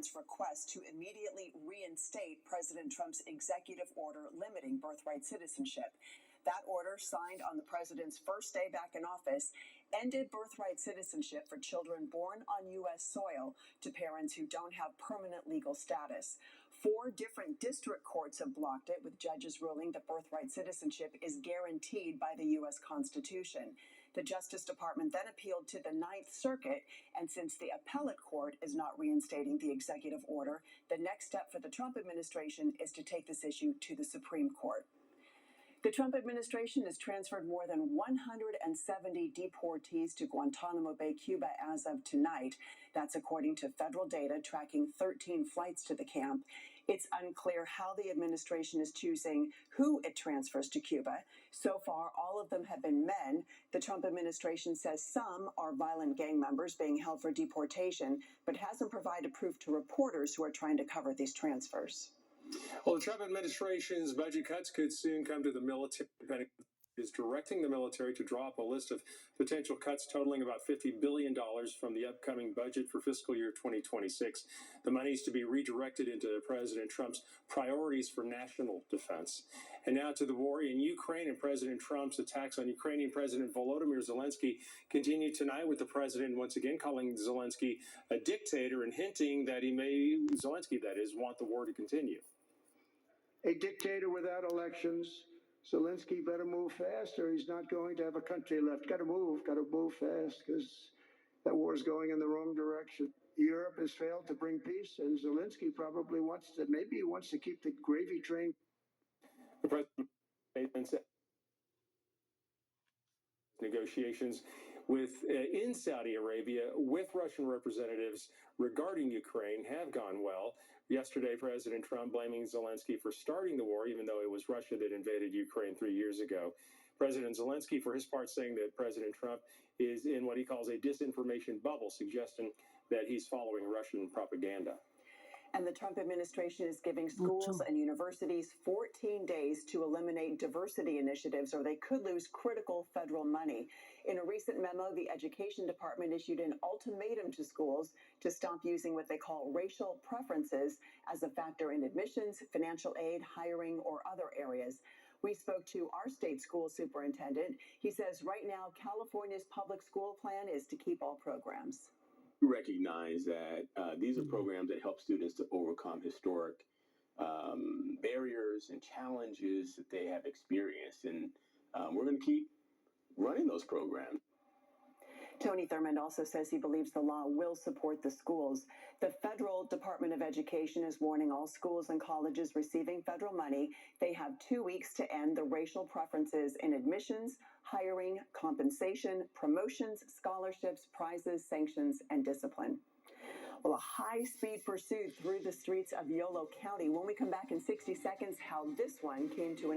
president's request to immediately reinstate President Trump's executive order limiting birthright citizenship. That order, signed on the president's first day back in office, ended birthright citizenship for children born on U.S. soil to parents who don't have permanent legal status. 4 different district courts have blocked it, with judges ruling that birthright citizenship is guaranteed by the U.S. Constitution. The Justice Department then appealed to the Ninth Circuit, and since the appellate court is not reinstating the executive order, the next step for the Trump administration is to take this issue to the Supreme Court. The Trump administration has transferred more than 170 deportees to Guantanamo Bay, Cuba as of tonight. That's according to federal data tracking 13 flights to the camp. It's unclear how the administration is choosing who it transfers to Cuba. So far, all of them have been men. The Trump administration says some are violent gang members being held for deportation, but hasn't provided proof to reporters who are trying to cover these transfers. Well, the Trump administration's budget cuts could soon come to the military. Is directing the military to draw up a list of potential cuts totaling about $50 billion from the upcoming budget for fiscal year 2026. The money is to be redirected into President Trump's priorities for national defense. And now to the war in Ukraine, and President Trump's attacks on Ukrainian President Volodymyr Zelensky continue tonight, with the president once again calling Zelensky a dictator and hinting that Zelensky, that is, want the war to continue. A dictator without elections. Zelensky better move fast, or he's not going to have a country left. Got to move fast, because that war is going in the wrong direction. Europe has failed to bring peace, and Zelensky probably wants to keep the gravy train. The president said negotiations in Saudi Arabia with Russian representatives regarding Ukraine have gone well. Yesterday, President Trump blaming Zelensky for starting the war, even though it was Russia that invaded Ukraine 3 years ago. President Zelensky, for his part, saying that President Trump is in what he calls a disinformation bubble, suggesting that he's following Russian propaganda. And the Trump administration is giving schools and universities 14 days to eliminate diversity initiatives, or they could lose critical federal money. In a recent memo, the Education Department issued an ultimatum to schools to stop using what they call racial preferences as a factor in admissions, financial aid, hiring, or other areas. We spoke to our state school superintendent. He says right now, California's public school plan is to keep all programs. Recognize that these are programs that help students to overcome historic barriers and challenges that they have experienced, and we're going to keep running those programs. Tony Thurmond also says he believes the law will support the schools. The Federal Department of Education is warning all schools and colleges receiving federal money they have 2 weeks to end the racial preferences in admissions, hiring, compensation, promotions, scholarships, prizes, sanctions, and discipline. Well, a high-speed pursuit through the streets of Yolo County. When we come back in 60 seconds, how this one came to an